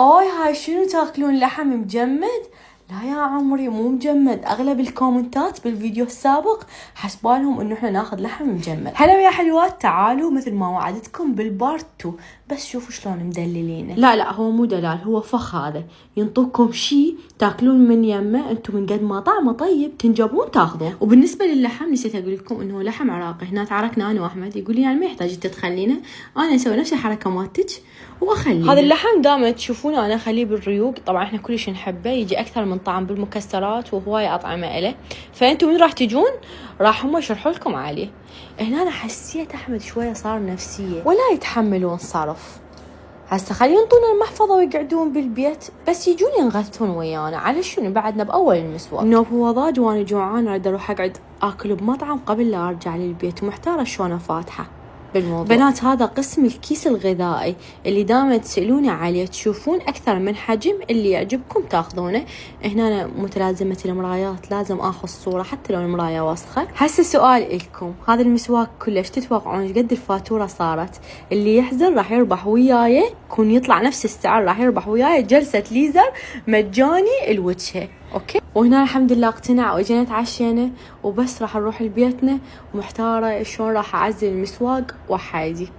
هاي شنو تاكلون لحم مجمد؟ لا يا عمري مو مجمد. اغلب الكومنتات بالفيديو السابق حسبالهم انه احنا ناخذ لحم مجمد. هلا يا حلوات، تعالوا مثل ما وعدتكم بالبارت 2، بس شوفوا شلون مدللينه. لا هو مو دلال، هو فخ. هذا ينطوكم شي تاكلون من يمه، انتم من قد ما طعمه طيب تنجبون تاخذون. وبالنسبه للحم نسيت اقول لكم انه لحم عراقي. هنا تعاركنا انا واحمد، يقول لي يعني ما يحتاج تخلينه، انا اسوي نفس الحركه مالتك واخليه. هذا اللحم دائما تشوفونه انا اخليه بالريوق. طبعا احنا كلش نحبه، يجي اكثر من طعم بالمكسرات وهوايه اطعمه له. فانتم وين راح تجون راح هم يشرحوا لكم عليه. هنا انا حسيت احمد شويه صار نفسيه ولا يتحملون صرف. هسه خلي ينطونا المحفظه ويقعدون بالبيت، بس يجون ينغثون ويانا. على شنو؟ بعدنا باول المسواق. نوب هو ضاج وانا جوعان، اريد اروح اقعد اكل بمطعم قبل لا ارجع للبيت، ومحتاره شلون فاتحه بالموضوع. بنات هذا قسم الكيس الغذائي اللي دائما تسألوني عليه، تشوفون أكثر من حجم اللي يعجبكم تاخذونه. هنا متلازمة المرايات، لازم آخذ صورة حتى لو المراية وسخة. هسه سؤال لكم، هذا المسواك كله ايش تتوقعون ايش قد الفاتورة صارت؟ اللي يحزر راح يربح وياي، يكون يطلع نفس السعر، راح يربح وياي جلسة ليزر مجاني الوجهه. اوكي، وهنا الحمد لله اقتنع واجينا تعشينا وبس راح نروح لبيتنا، ومحتارة شلون راح اعزل المسواق وحايدي.